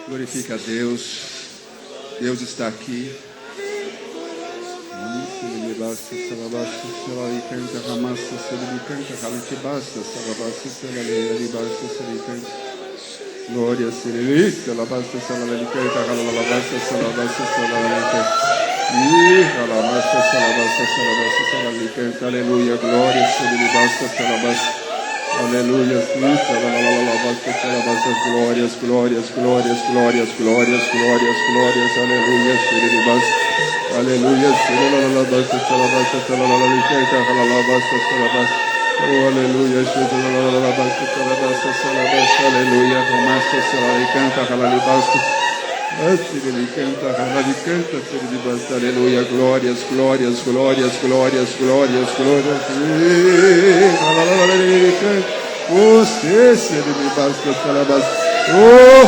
Glorifica a Deus. Deus está aqui. Glória a Deus. Aleluia, glória a Deus. Aleluia, glórias, glórias, glórias, glórias, glórias, glórias, glórias, aleluia, aleluia, oh, aleluia, aleluia, glórias, glórias, glórias, glórias, glórias, glórias, você se ele basta salabas, oh,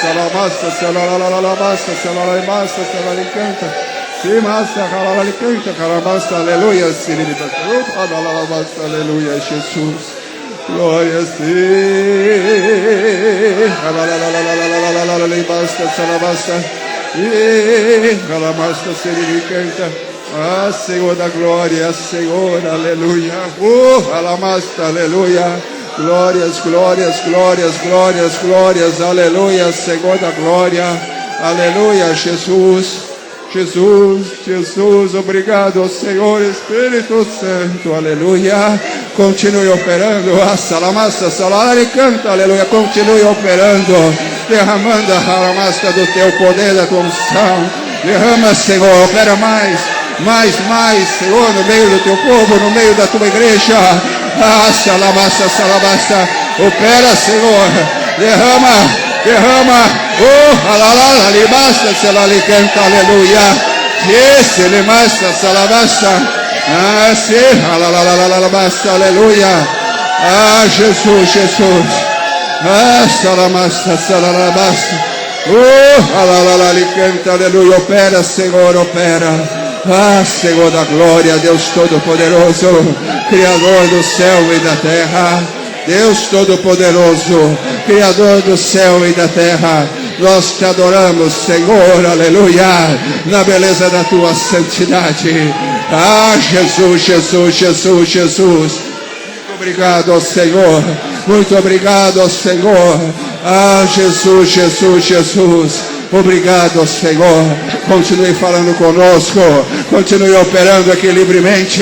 salamassa, salalabassa, salalamassa, salalicanta, se massa, salalicanta, calabassa, aleluia, se ele basta, oh, salalabassa, aleluia, Jesus, glória a Deus, basta, salabassa, e calamassa, se ele canta. Ah, Senhor da glória, Senhor, aleluia, oh, alamasta, aleluia, glórias, glórias, glórias, glórias, glórias, aleluia, Senhor da glória, aleluia, Jesus, Jesus, Jesus, obrigado, Senhor, Espírito Santo, aleluia, continue operando, a salamassa, salare canta, aleluia, continue operando, derramando a salamassa do teu poder, da tua unção, derrama, Senhor, opera mais, Senhor, no meio do teu povo, no meio da tua igreja. Ah, salamassa, salabassa, opera, Senhor, derrama, oh, alalala, libasta, selalicanta, aleluia, esse limassa, salabassa, ah, sim, alalala, aleluia, ah, Jesus, ah, salamassa, salalabassa, oh, alalala, licanta, aleluia, opera, Senhor, opera. Ah, Senhor da glória, Deus Todo-Poderoso, Criador do céu e da terra, Deus Todo-Poderoso, Criador do céu e da terra, nós te adoramos, Senhor, aleluia, na beleza da tua santidade. Ah, Jesus, muito obrigado, Senhor, muito obrigado, Senhor. Ah, Jesus. Obrigado, Senhor. Continue falando conosco. Continue operando aqui livremente.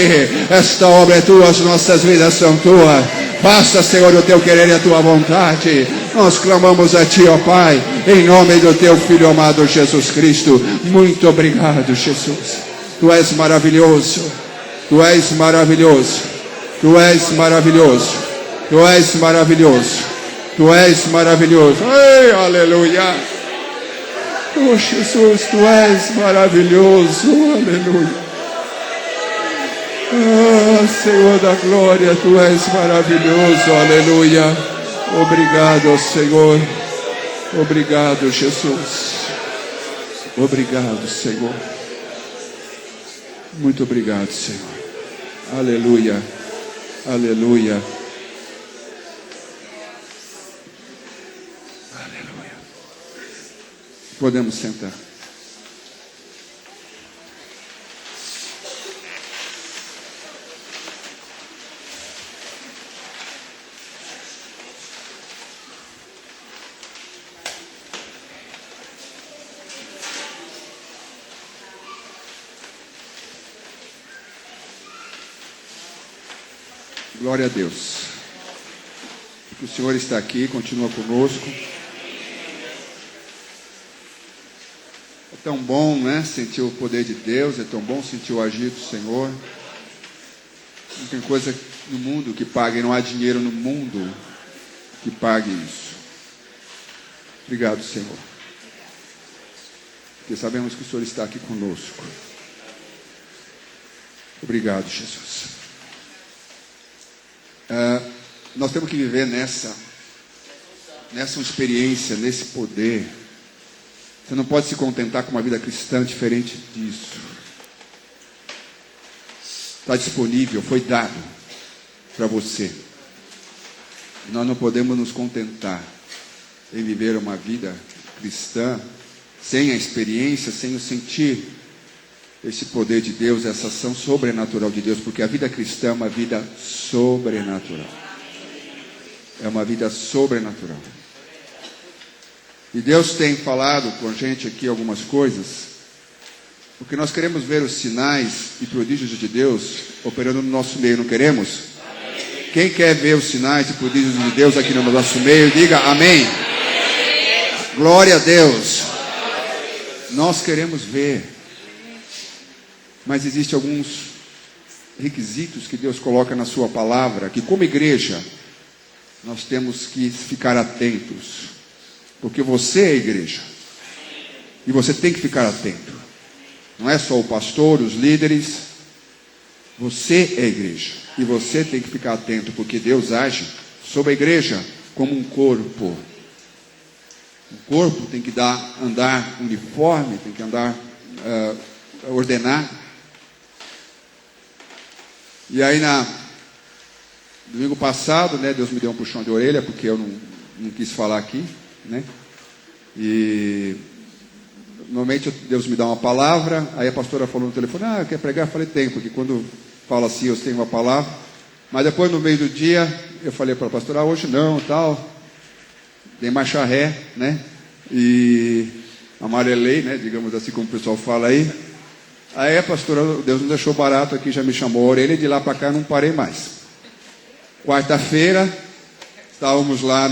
Esta obra é tua, as nossas vidas são tuas. Faça, Senhor, o teu querer e a tua vontade. Nós clamamos a ti, ó Pai, em nome do teu Filho amado Jesus Cristo. Muito obrigado, Jesus. Tu és maravilhoso. Tu és maravilhoso. Tu és maravilhoso. Tu és maravilhoso. Tu és maravilhoso. Ei, aleluia. Oh, Jesus, tu és maravilhoso, aleluia. Ah, Senhor da glória, tu és maravilhoso, aleluia. Obrigado, Senhor. Obrigado, Jesus. Obrigado, Senhor. Muito obrigado, Senhor. Aleluia, aleluia. Podemos sentar. Glória a Deus. O Senhor está aqui, continua conosco. É tão bom, né, sentir o poder de Deus, é tão bom sentir o agir do Senhor. Não tem coisa no mundo que pague, não há dinheiro no mundo que pague isso. Obrigado, Senhor. Porque sabemos que o Senhor está aqui conosco. Obrigado, Jesus. Nós temos que viver nessa experiência, nesse poder. Você não pode se contentar com uma vida cristã diferente disso. Está disponível, foi dado para você. Nós não podemos nos contentar em viver uma vida cristã sem a experiência, sem o sentir esse poder de Deus, essa ação sobrenatural de Deus, porque a vida cristã é uma vida sobrenatural. É uma vida sobrenatural. E Deus tem falado com a gente aqui algumas coisas, porque nós queremos ver os sinais e prodígios de Deus operando no nosso meio, não queremos? Quem quer ver os sinais e prodígios de Deus aqui no nosso meio, diga amém. Glória a Deus. Nós queremos ver. Mas existem alguns requisitos que Deus coloca na sua palavra, que como igreja, nós temos que ficar atentos. Porque você é a igreja. E você tem que ficar atento. Não é só o pastor, os líderes. Você é a igreja. E você tem que ficar atento, porque Deus age sobre a igreja como um corpo. O corpo tem que andar uniforme, tem que andar ordenado. E aí, domingo passado, né, Deus me deu um puxão de orelha, porque eu não quis falar aqui, né? E normalmente Deus me dá uma palavra, aí a pastora falou no telefone, quer pregar? Eu falei, tem, porque quando fala assim, eu tenho uma palavra. Mas depois, no meio do dia, eu falei para a pastora, hoje não, tal. Dei marcha ré, né? E amarelei, né? Digamos assim, como o pessoal fala aí. Aí a pastora, Deus não deixou barato aqui, já me chamou a orelha, e de lá para cá eu não parei mais. Quarta-feira, estávamos lá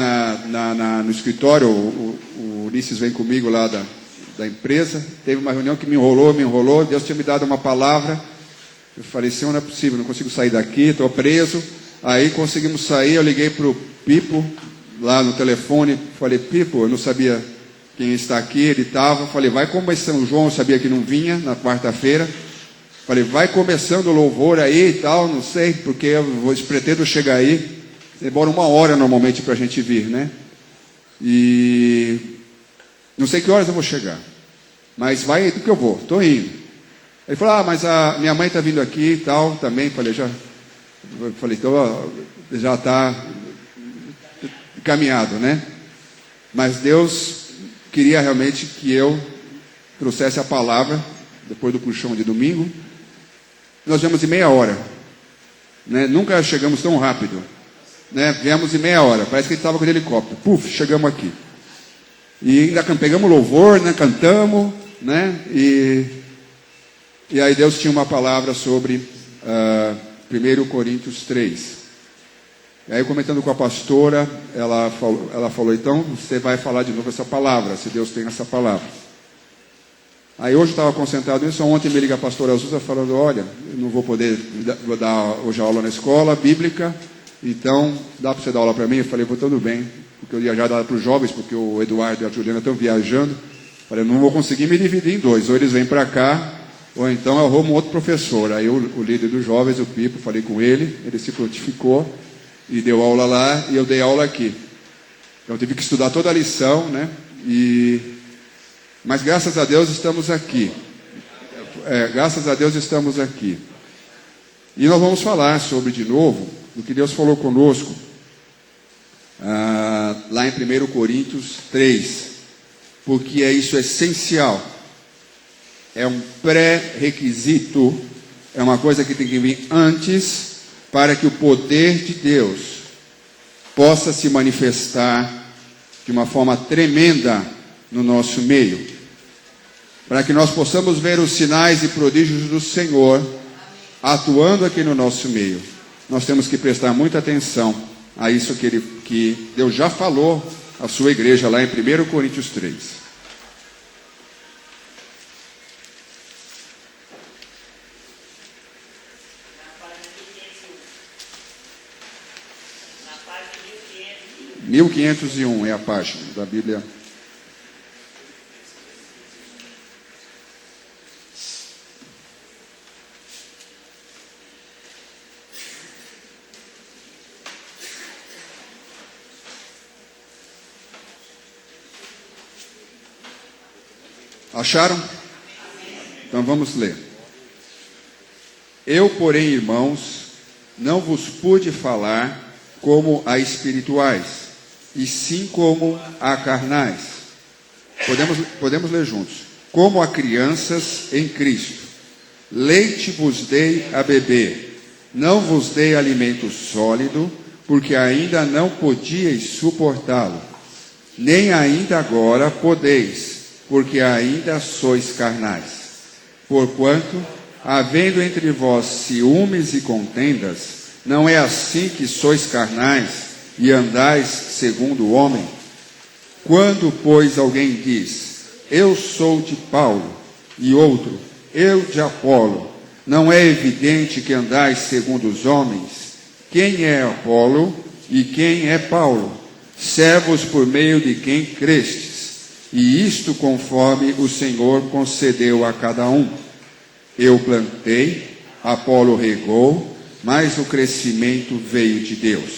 no escritório, o Ulisses vem comigo lá da empresa, teve uma reunião que me enrolou, Deus tinha me dado uma palavra, eu falei, Senhor, não é possível, não consigo sair daqui, estou preso. Aí conseguimos sair, eu liguei para o Pipo, lá no telefone, falei, Pipo, eu não sabia quem está aqui, ele estava, falei, vai começando, o João eu sabia que não vinha na quarta-feira, falei, vai começando o louvor aí e tal, não sei, porque eu pretendo chegar aí, demora 1 hora normalmente para a gente vir, né? E não sei que horas eu vou chegar, mas vai aí do que eu vou, estou indo. Ele falou, mas a minha mãe está vindo aqui e tal, também, falei, então já está caminhado, né? Mas Deus queria realmente que eu trouxesse a palavra depois do puxão de domingo. Nós viemos em meia hora, né? Nunca chegamos tão rápido, né? Viemos em meia hora, parece que ele estava com o helicóptero. Puf, chegamos aqui. E ainda pegamos louvor, né? Cantamos, né? E aí Deus tinha uma palavra sobre 1 Coríntios 3. E aí, comentando com a pastora, ela falou, então, você vai falar de novo essa palavra, se Deus tem essa palavra. Aí hoje eu estava concentrado nisso, ontem me liga a pastora Azusa falando, olha, eu não vou poder dar hoje aula na escola bíblica, então, dá para você dar aula para mim? Eu falei, tudo bem, porque eu ia já dar para os jovens, porque o Eduardo e a Juliana estão viajando. Eu falei, não vou conseguir me dividir em dois, ou eles vêm para cá, ou então eu arrumo outro professor. Aí o líder dos jovens, o Pipo, falei com ele se prontificou, e deu aula lá, e eu dei aula aqui. Então eu tive que estudar toda a lição, né? Mas graças a Deus estamos aqui. Graças a Deus estamos aqui. E nós vamos falar sobre, de novo, o que Deus falou conosco, lá em 1 Coríntios 3. Porque isso é essencial. É um pré-requisito, é uma coisa que tem que vir antes, para que o poder de Deus possa se manifestar de uma forma tremenda no nosso meio. Para que nós possamos ver os sinais e prodígios do Senhor atuando aqui no nosso meio. Nós temos que prestar muita atenção a isso que Deus já falou à sua igreja lá em 1 Coríntios 3. Na 1501 é a página da Bíblia. Acharam? Então vamos ler. Eu, porém, irmãos, não vos pude falar como a espirituais, e sim como a carnais. Podemos ler juntos. Como a crianças em Cristo. Leite vos dei a beber, não vos dei alimento sólido, porque ainda não podíeis suportá-lo. Nem ainda agora podeis, porque ainda sois carnais. Porquanto, havendo entre vós ciúmes e contendas, não é assim que sois carnais e andais segundo o homem? Quando, pois, alguém diz, eu sou de Paulo, e outro, eu de Apolo, não é evidente que andais segundo os homens? Quem é Apolo e quem é Paulo? Servos por meio de quem crestes, e isto conforme o Senhor concedeu a cada um. Eu plantei, Apolo regou, mas o crescimento veio de Deus.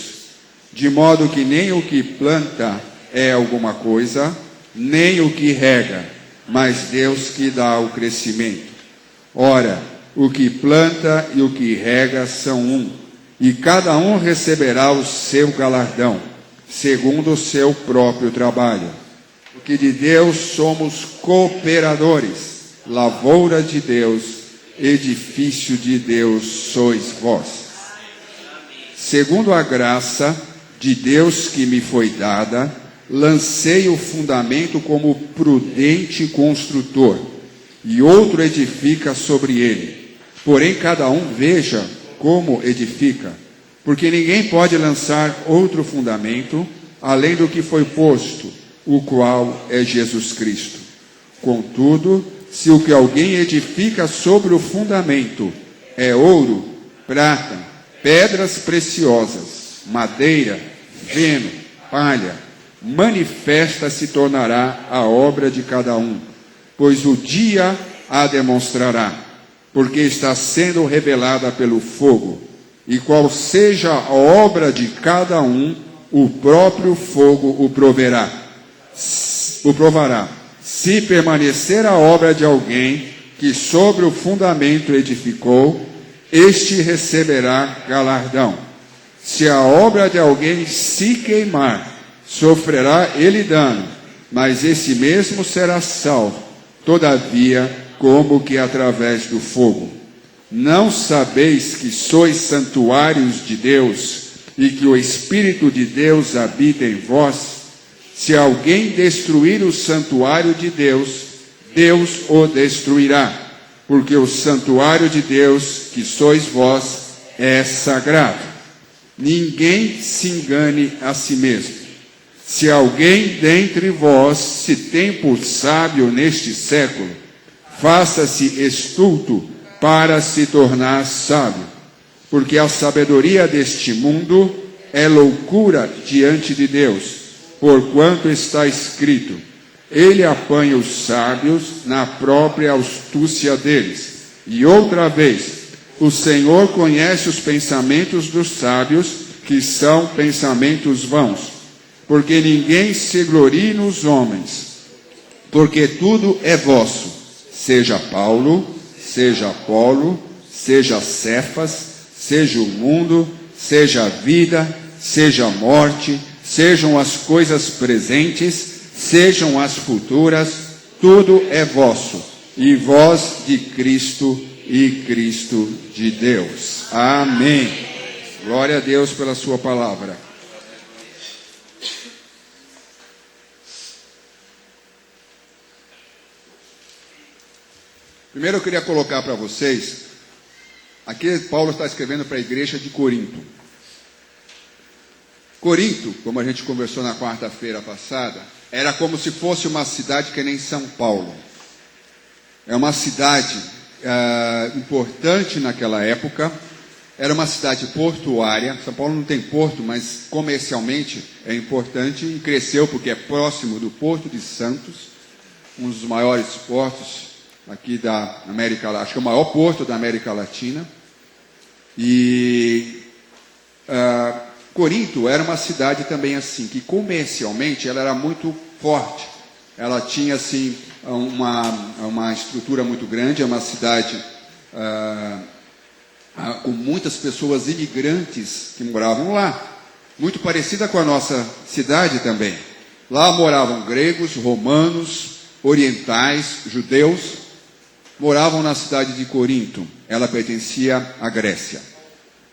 De modo que nem o que planta é alguma coisa, nem o que rega, mas Deus que dá o crescimento. Ora, o que planta e o que rega são um, e cada um receberá o seu galardão, segundo o seu próprio trabalho. Porque de Deus somos cooperadores, lavoura de Deus, edifício de Deus sois vós. Segundo a graça de Deus que me foi dada, lancei o fundamento como prudente construtor, e outro edifica sobre ele. Porém, cada um veja como edifica, porque ninguém pode lançar outro fundamento, além do que foi posto, o qual é Jesus Cristo. Contudo, se o que alguém edifica sobre o fundamento é ouro, prata, pedras preciosas, madeira, feno, palha, manifesta se tornará a obra de cada um, pois o dia a demonstrará, porque está sendo revelada pelo fogo, e qual seja a obra de cada um, o próprio fogo o provará. Se permanecer a obra de alguém que sobre o fundamento edificou, este receberá galardão. Se a obra de alguém se queimar, sofrerá ele dano, mas esse mesmo será salvo, todavia, como que através do fogo. Não sabeis que sois santuários de Deus e que o Espírito de Deus habita em vós? Se alguém destruir o santuário de Deus, Deus o destruirá, porque o santuário de Deus, que sois vós, é sagrado. Ninguém se engane a si mesmo. Se alguém dentre vós se tem por sábio neste século, faça-se estulto para se tornar sábio, porque a sabedoria deste mundo é loucura diante de Deus, porquanto está escrito, ele apanha os sábios na própria astúcia deles. E outra vez, o Senhor conhece os pensamentos dos sábios, que são pensamentos vãos, porque ninguém se glorie nos homens, porque tudo é vosso, seja Paulo, seja Apolo, seja Cefas, seja o mundo, seja a vida, seja a morte, sejam as coisas presentes, sejam as futuras, tudo é vosso, e vós de Cristo e Cristo de Deus. Amém. Glória a Deus pela sua palavra. Primeiro eu queria colocar para vocês, aqui Paulo está escrevendo para a igreja de Corinto. Corinto, como a gente conversou na quarta-feira passada, era como se fosse uma cidade que nem São Paulo. É uma cidade importante naquela época, era uma cidade portuária. São Paulo não tem porto, mas comercialmente é importante e cresceu porque é próximo do Porto de Santos, um dos maiores portos aqui da América Latina, acho que é o maior porto da América Latina. E Corinto era uma cidade também assim, que comercialmente ela era muito forte. Ela tinha assim uma estrutura muito grande, é uma cidade com muitas pessoas imigrantes que moravam lá. muito parecida com a nossa cidade também. Lá moravam gregos, romanos, orientais, judeus, moravam na cidade de Corinto. Ela pertencia à Grécia.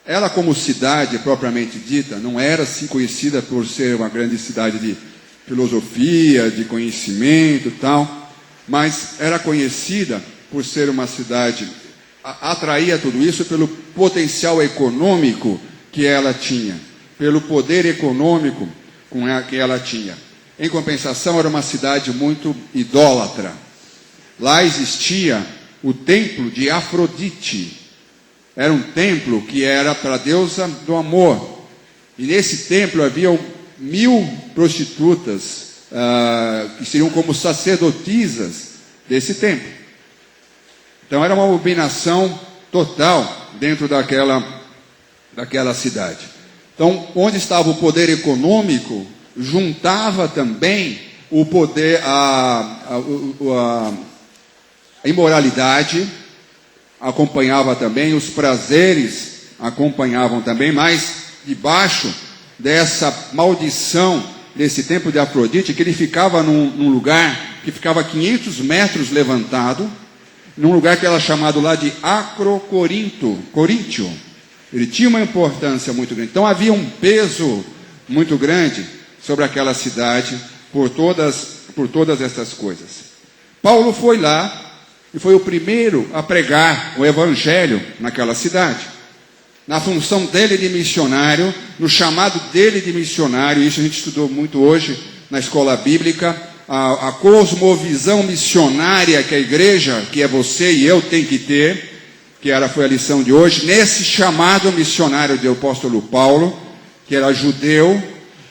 Ela, como cidade propriamente dita, não era assim conhecida por ser uma grande cidade de filosofia, de conhecimento e tal, mas era conhecida por ser uma cidade, atraía tudo isso pelo potencial econômico que ela tinha, pelo poder econômico que ela tinha. Em compensação, era uma cidade muito idólatra. Lá existia o templo de Afrodite. Era um templo que era para a deusa do amor. E nesse templo haviam 1000 prostitutas, que seriam como sacerdotisas desse templo. Então era uma abominação total dentro daquela cidade. Então, onde estava o poder econômico, juntava também o poder, a imoralidade, acompanhava também, os prazeres acompanhavam também, mas debaixo dessa maldição desse templo de Afrodite, que ele ficava num lugar que ficava 500 metros levantado, num lugar que era chamado lá de Coríntio. Ele tinha uma importância muito grande. Então havia um peso muito grande sobre aquela cidade por todas essas coisas. Paulo foi lá e foi o primeiro a pregar o evangelho naquela cidade. Na função dele de missionário, no chamado dele de missionário, isso a gente estudou muito hoje na escola bíblica, a cosmovisão missionária que a igreja, que é você e eu, tem que ter, foi a lição de hoje, nesse chamado missionário do apóstolo Paulo, que era judeu,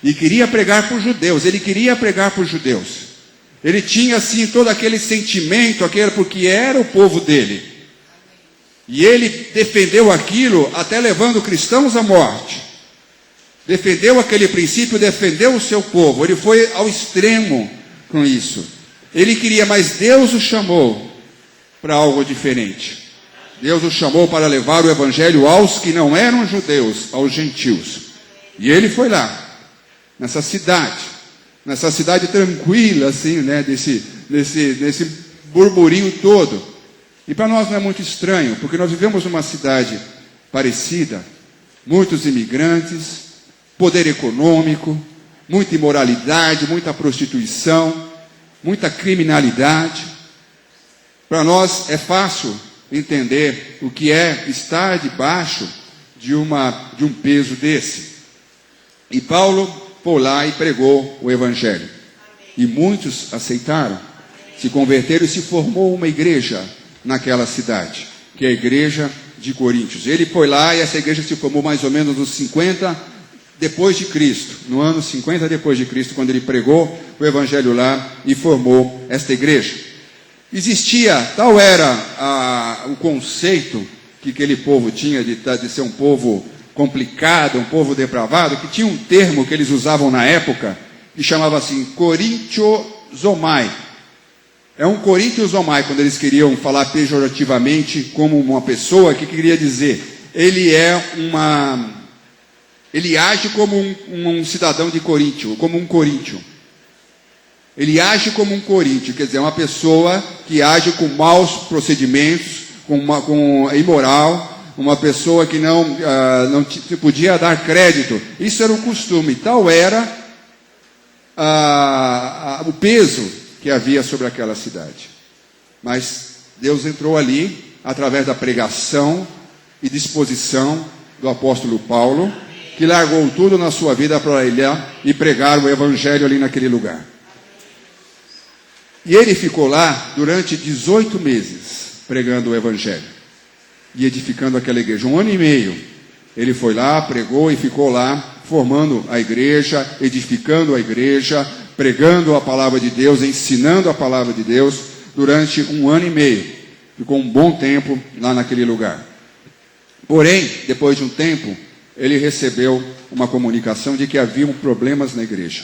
e queria pregar para os judeus, ele queria pregar para os judeus. Ele tinha assim todo aquele sentimento, porque era o povo dele. E ele defendeu aquilo até levando cristãos à morte. Defendeu aquele princípio, defendeu o seu povo. Ele foi ao extremo com isso. Ele queria, mas Deus o chamou para algo diferente. Deus o chamou para levar o evangelho aos que não eram judeus, aos gentios. E ele foi lá, nessa cidade tranquila, assim, né, desse burburinho todo. E para nós não é muito estranho, porque nós vivemos numa cidade parecida, muitos imigrantes, poder econômico, muita imoralidade, muita prostituição, muita criminalidade. Para nós é fácil entender o que é estar debaixo de um peso desse. E Paulo foi lá e pregou o evangelho. E muitos aceitaram, se converteram e se formou uma igreja naquela cidade, que é a igreja de Coríntios. Ele foi lá e essa igreja se formou mais ou menos nos 50 depois de Cristo, no ano 50 depois de Cristo, quando ele pregou o evangelho lá e formou esta igreja. Tal era o conceito que aquele povo tinha de ser um povo complicado, um povo depravado, que tinha um termo que eles usavam na época, que chamava assim, Corintiozomai. É um Corintiozomai, quando eles queriam falar pejorativamente como uma pessoa, que queria dizer, ele age como um cidadão de Coríntio, como um coríntio. Ele age como um coríntio, quer dizer, uma pessoa que age com maus procedimentos, com imoral, uma pessoa que não podia dar crédito. Isso era um costume. Tal era o peso que havia sobre aquela cidade. Mas Deus entrou ali, através da pregação e disposição do apóstolo Paulo, que largou tudo na sua vida para ir lá e pregar o evangelho ali naquele lugar. E ele ficou lá durante 18 meses, pregando o evangelho e edificando aquela igreja. 1 ano e meio, ele foi lá, pregou e ficou lá, formando a igreja, edificando a igreja, pregando a palavra de Deus, ensinando a palavra de Deus, durante 1 ano e meio. Ficou um bom tempo lá naquele lugar. Porém, depois de um tempo, ele recebeu uma comunicação de que haviam problemas na igreja.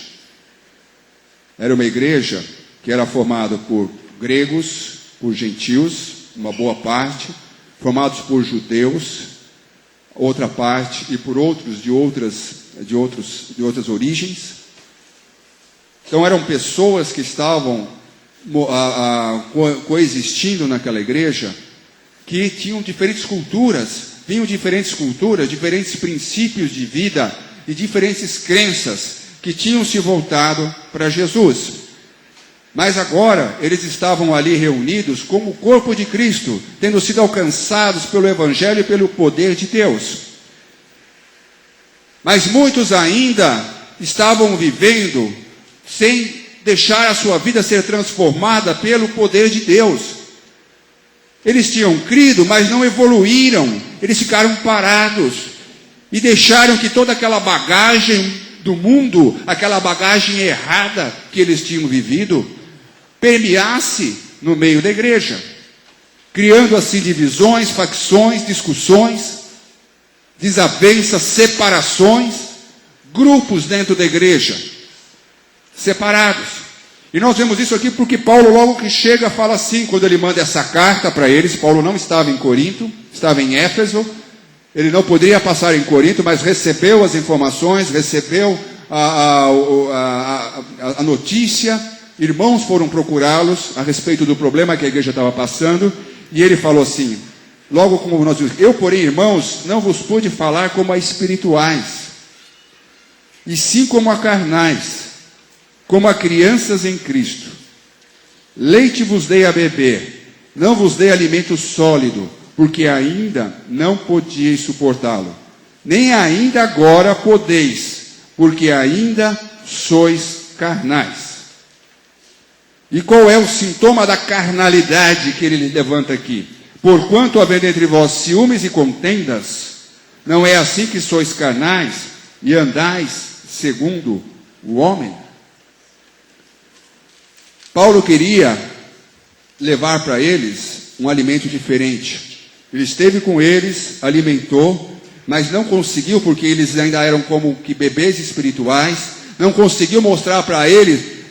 Era uma igreja que era formada por gregos, por gentios, uma boa parte, formados por judeus, outra parte, e por outros de outras de outras origens. Então eram pessoas que estavam coexistindo naquela igreja, que tinham diferentes culturas, vinham diferentes culturas, diferentes princípios de vida e diferentes crenças que tinham se voltado para Jesus. Mas agora eles estavam ali reunidos como o corpo de Cristo, tendo sido alcançados pelo Evangelho e pelo poder de Deus. Mas muitos ainda estavam vivendo sem deixar a sua vida ser transformada pelo poder de Deus. Eles tinham crido, mas não evoluíram. Eles ficaram parados e deixaram que toda aquela bagagem do mundo, aquela bagagem errada que eles tinham vivido, permeasse no meio da igreja, criando assim divisões, facções, discussões, desavenças, separações, grupos dentro da igreja, separados. E nós vemos isso aqui porque Paulo, logo que chega, fala assim, quando ele manda essa carta para eles. Paulo não estava em Corinto, estava em Éfeso. Ele não poderia passar em Corinto, mas recebeu as informações, recebeu a notícia. Irmãos foram procurá-los a respeito do problema que a igreja estava passando. E ele falou assim, logo como nós vimos: eu, porém, irmãos, não vos pude falar como a espirituais, e sim como a carnais, como a crianças em Cristo. Leite vos dei a beber, não vos dei alimento sólido, porque ainda não podíeis suportá-lo. Nem ainda agora podeis, porque ainda sois carnais. E qual é o sintoma da carnalidade que ele levanta aqui? Porquanto havendo entre vós ciúmes e contendas, não é assim que sois carnais e andais segundo o homem? Paulo queria levar para eles um alimento diferente. Ele esteve com eles, alimentou, mas não conseguiu, porque eles ainda eram como que bebês espirituais, não conseguiu mostrar para eles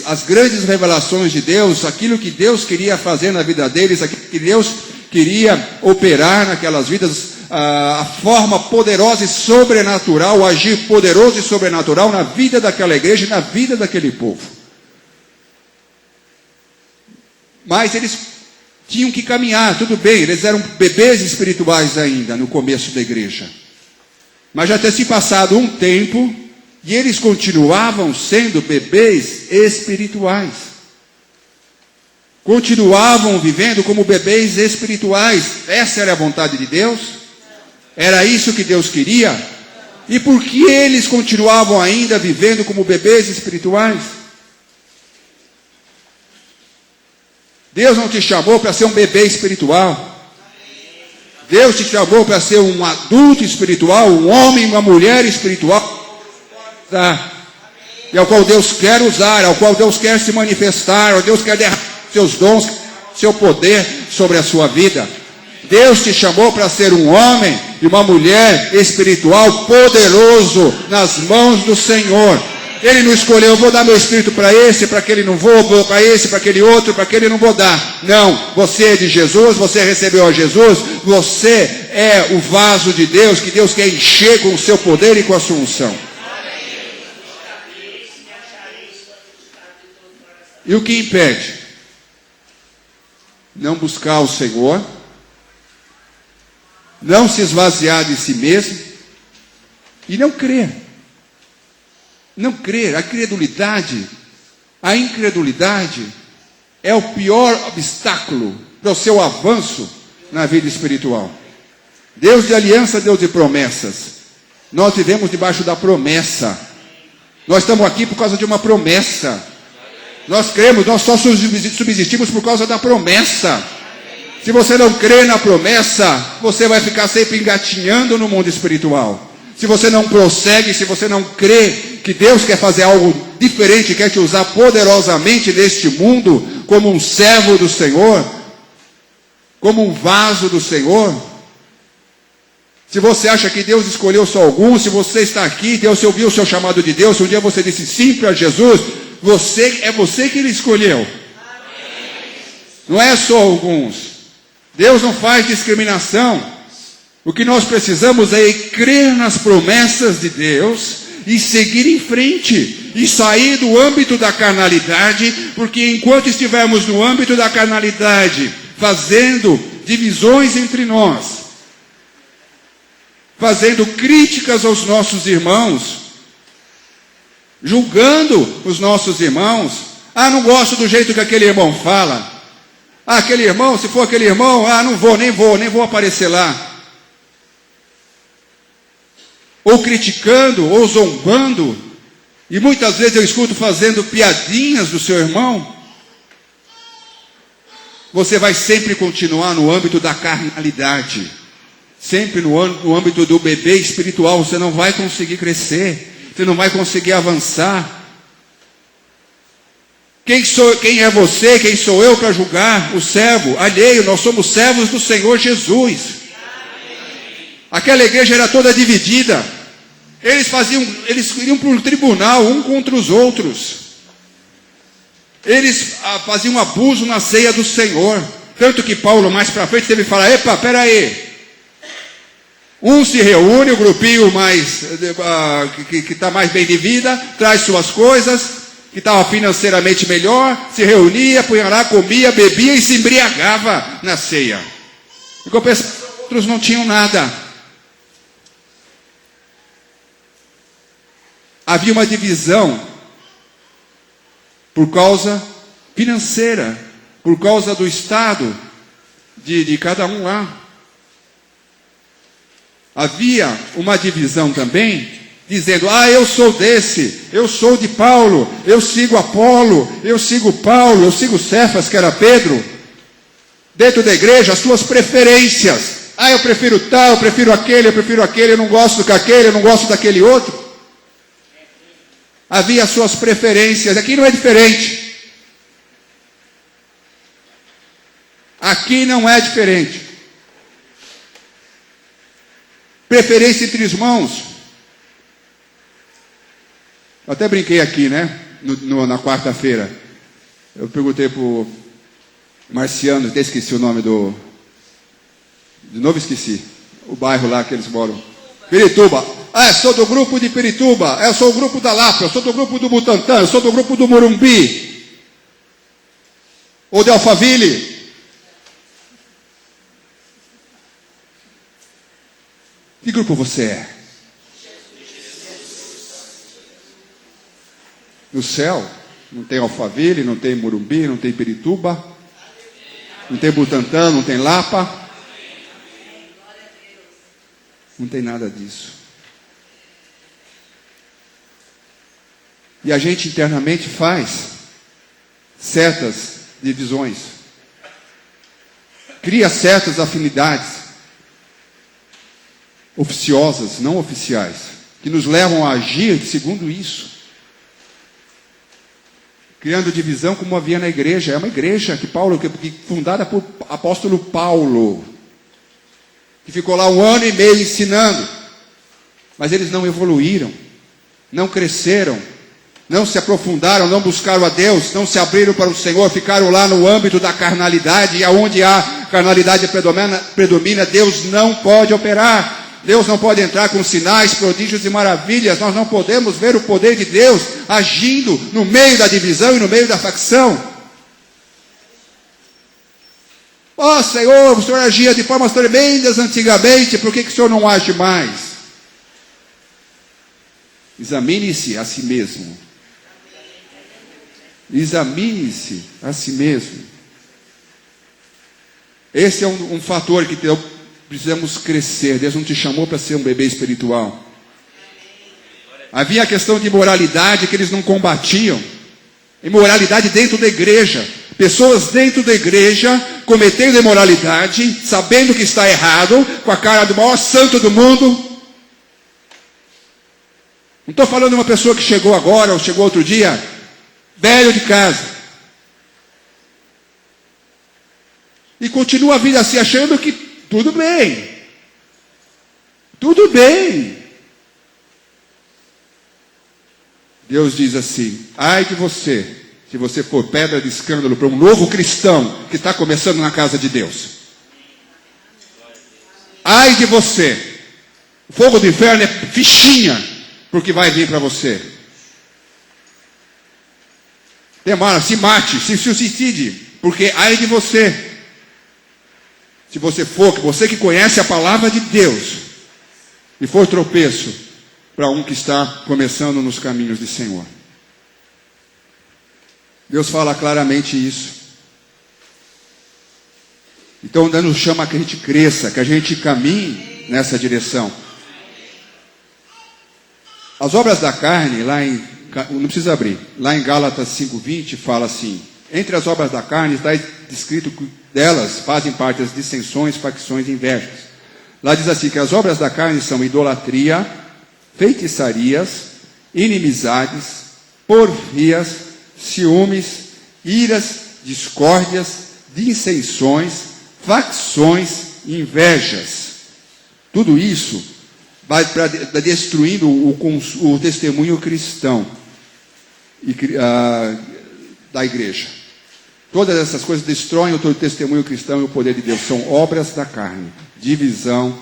as grandes revelações de Deus, aquilo que Deus queria fazer na vida deles, aquilo que Deus queria operar naquelas vidas, a forma poderosa e sobrenatural, o agir poderoso e sobrenatural na vida daquela igreja e na vida daquele povo. Mas eles tinham que caminhar, tudo bem, eles eram bebês espirituais ainda no começo da igreja. Mas já tinha se passado um tempo e eles continuavam sendo bebês espirituais. Continuavam vivendo como bebês espirituais. Essa era a vontade de Deus? Era isso que Deus queria? E por que eles continuavam ainda vivendo como bebês espirituais? Deus não te chamou para ser um bebê espiritual. Deus te chamou para ser um adulto espiritual, um homem, uma mulher espiritual, e ao qual Deus quer usar, ao qual Deus quer se manifestar, ao Deus quer derramar seus dons, seu poder sobre a sua vida. Deus te chamou para ser um homem e uma mulher espiritual poderoso nas mãos do Senhor. Ele não escolheu, eu vou dar meu espírito para esse, para aquele não vou para esse, para aquele outro, para aquele não vou dar. Não, você é de Jesus, você recebeu a Jesus, você é o vaso de Deus, que Deus quer encher com o seu poder e com a sua unção. E o que impede? Não buscar o Senhor, não se esvaziar de si mesmo e não crer. Não crer, a incredulidade é o pior obstáculo para o seu avanço na vida espiritual. Deus de aliança, Deus de promessas. Nós vivemos debaixo da promessa. Nós estamos aqui por causa de uma promessa. Nós cremos, nós só subsistimos por causa da promessa. Se você não crê na promessa, você vai ficar sempre engatinhando no mundo espiritual. Se você não prossegue, se você não crê que Deus quer fazer algo diferente, quer te usar poderosamente neste mundo, como um servo do Senhor, como um vaso do Senhor. Se você acha que Deus escolheu só alguns, se você está aqui, Deus ouviu o seu chamado de Deus, se um dia você disse sim para Jesus, é você que Ele escolheu. Não é só alguns. Deus não faz discriminação. O que nós precisamos é crer nas promessas de Deus e seguir em frente e sair do âmbito da carnalidade, porque enquanto estivermos no âmbito da carnalidade, fazendo divisões entre nós, fazendo críticas aos nossos irmãos, julgando os nossos irmãos, não gosto do jeito que aquele irmão fala, aquele irmão, se for aquele irmão, não vou, nem vou aparecer lá. Ou criticando, ou zombando, e muitas vezes eu escuto fazendo piadinhas do seu irmão. Você vai sempre continuar no âmbito da carnalidade, sempre no âmbito do bebê espiritual. Você não vai conseguir crescer, você não vai conseguir avançar. Quem é você, quem sou eu para julgar o servo alheio? Nós somos servos do Senhor Jesus. Aquela igreja era toda dividida. Eles iriam para o tribunal, um contra os outros. Eles faziam abuso na ceia do Senhor. Tanto que Paulo, mais para frente, teve que falar: epa, peraí. Um se reúne, o grupinho mais que está mais bem de vida, traz suas coisas, que estava financeiramente melhor, se reunia, punha lá, comia, bebia e se embriagava na ceia. Em compensação, outros não tinham nada. Havia uma divisão por causa financeira, por causa do estado de cada um lá. Havia uma divisão também, dizendo: eu sou desse, eu sou de Paulo, eu sigo Apolo, eu sigo Paulo, eu sigo Cefas, que era Pedro. Dentro da igreja, as suas preferências. Eu prefiro tal, eu prefiro aquele, eu não gosto daquele, eu não gosto daquele outro. Havia suas preferências. Aqui não é diferente. Aqui não é diferente. Preferência entre irmãos. Eu até brinquei aqui, né? Na quarta-feira. Eu perguntei para o Marciano, até esqueci o nome de novo esqueci. O bairro lá que eles moram. Pirituba. Sou do grupo de Pirituba, eu sou o grupo da Lapa, eu sou do grupo do Butantã, eu sou do grupo do Morumbi, ou de Alphaville. Que grupo você é? No céu, não tem Alphaville, não tem Morumbi, não tem Pirituba, não tem Butantã, não tem Lapa, não tem nada disso. E a gente internamente faz certas divisões, cria certas afinidades oficiosas, não oficiais, que nos levam a agir segundo isso, criando divisão como havia na igreja. É uma igreja fundada por apóstolo Paulo, que ficou lá 1 ano e meio ensinando, mas eles não evoluíram, não cresceram, não se aprofundaram, não buscaram a Deus, não se abriram para o Senhor, ficaram lá no âmbito da carnalidade, e aonde a carnalidade predomina, Deus não pode operar, Deus não pode entrar com sinais, prodígios e maravilhas. Nós não podemos ver o poder de Deus agindo no meio da divisão e no meio da facção. Senhor, o Senhor agia de formas tremendas antigamente, por que o Senhor não age mais? Examine-se a si mesmo. Examine-se a si mesmo. Esse é um fator que precisamos crescer. Deus não te chamou para ser um bebê espiritual. Havia a questão de imoralidade que eles não combatiam. Imoralidade dentro da igreja. Pessoas dentro da igreja cometendo imoralidade, sabendo que está errado, com a cara do maior santo do mundo. Não estou falando de uma pessoa que chegou agora ou chegou outro dia, velho de casa, e continua a vida assim, achando que tudo bem. Tudo bem. Deus diz assim: ai de você, se você for pedra de escândalo para um novo cristão que está começando na casa de Deus. Ai de você. O fogo do inferno é fichinha porque vai vir para você. Demora, se mate, se suicide, porque ai de você. Se você for, você que conhece a palavra de Deus, e for tropeço para um que está começando nos caminhos do Senhor. Deus fala claramente isso. Então Deus nos chama que a gente cresça, que a gente caminhe nessa direção. As obras da carne, não precisa abrir, lá em Gálatas 5:20 fala assim: entre as obras da carne está descrito que delas fazem parte as dissensões, facções e invejas. Lá diz assim que as obras da carne são idolatria, feitiçarias, inimizades, porfias, ciúmes, iras, discórdias, dissensões, facções e invejas. Tudo isso vai destruindo o testemunho cristão da igreja. Todas essas coisas destroem o testemunho cristão e o poder de Deus. São obras da carne. Divisão,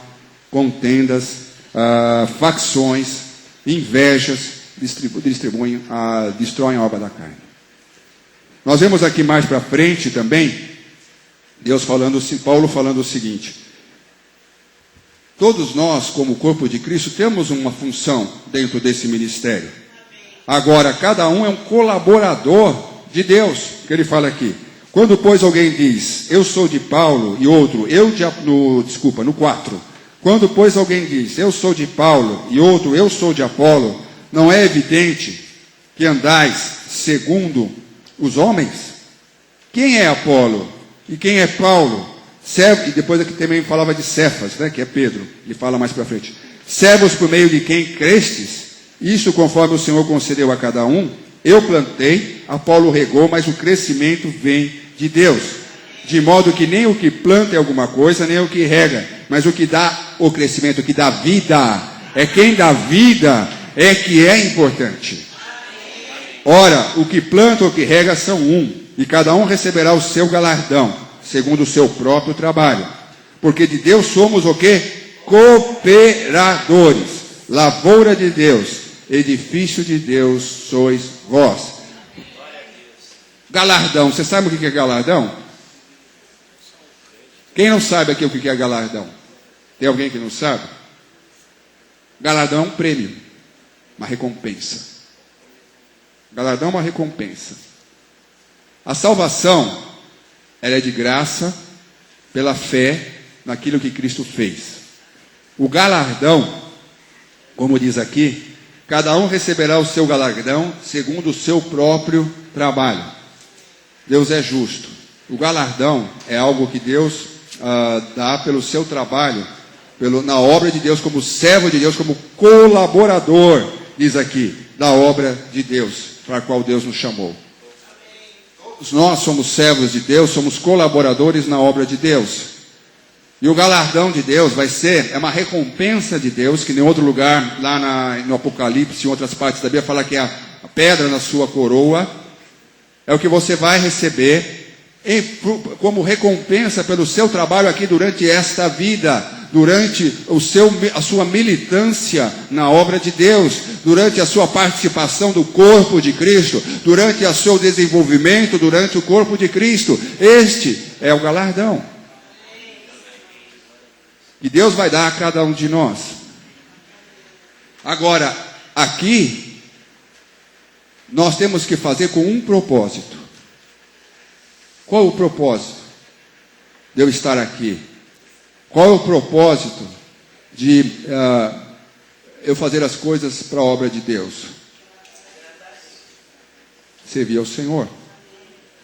contendas, facções, invejas, destroem a obra da carne. Nós vemos aqui mais para frente também, Paulo falando o seguinte: todos nós, como corpo de Cristo, temos uma função dentro desse ministério. Agora, cada um é um colaborador de Deus, que ele fala aqui. Quando, pois, alguém diz, eu sou de Paulo, e outro, no 4. Quando, pois, alguém diz, eu sou de Paulo, e outro, eu sou de Apolo, não é evidente que andais segundo os homens? Quem é Apolo? E quem é Paulo? E depois aqui também falava de Cefas, né, que é Pedro, ele fala mais para frente. Servos por meio de quem crestes, isso conforme o Senhor concedeu a cada um. Eu plantei, Apolo regou, mas o crescimento vem de Deus. De modo que nem o que planta é alguma coisa, nem o que rega, mas o que dá o crescimento, o que dá vida, é quem dá vida, é que é importante. Ora, o que planta ou o que rega são um, e cada um receberá o seu galardão, segundo o seu próprio trabalho. Porque de Deus somos o quê? Cooperadores, lavoura de Deus, edifício de Deus sois vós. Galardão, você sabe o que é galardão? Quem não sabe aqui o que é galardão? Tem alguém que não sabe? Galardão é um prêmio, uma recompensa. Galardão é uma recompensa. A salvação, ela é de graça, pela fé naquilo que Cristo fez. O galardão, como diz aqui, cada um receberá o seu galardão segundo o seu próprio trabalho. Deus é justo. O galardão é algo que Deus dá pelo seu trabalho, na obra de Deus, como servo de Deus, como colaborador, diz aqui, da obra de Deus, para a qual Deus nos chamou. Todos nós somos servos de Deus, somos colaboradores na obra de Deus. E o galardão de Deus é uma recompensa de Deus, que em outro lugar, lá no Apocalipse, em outras partes da Bíblia, fala que é a pedra na sua coroa, é o que você vai receber como recompensa pelo seu trabalho aqui durante esta vida, durante a sua militância na obra de Deus, durante a sua participação do corpo de Cristo, durante o seu desenvolvimento, durante o corpo de Cristo. Este é o galardão que Deus vai dar a cada um de nós. Agora, aqui, nós temos que fazer com um propósito. Qual o propósito de eu estar aqui? Qual é o propósito de eu fazer as coisas para a obra de Deus? Servir ao Senhor.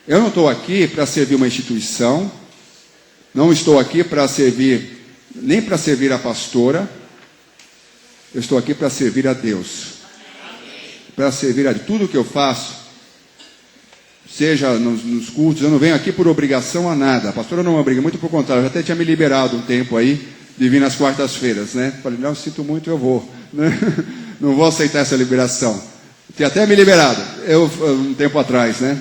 Eu não estou aqui para servir uma instituição, não estou aqui para servir nem para servir a pastora, eu estou aqui para servir a Deus. Para servir a tudo que eu faço, seja nos cultos, eu não venho aqui por obrigação a nada. A pastora não me obriga, muito pelo contrário, eu já até tinha me liberado um tempo aí, de vir nas quartas-feiras, né? Falei, não, sinto muito, eu vou. Né? Não vou aceitar essa liberação. Tinha até me liberado, um tempo atrás, né?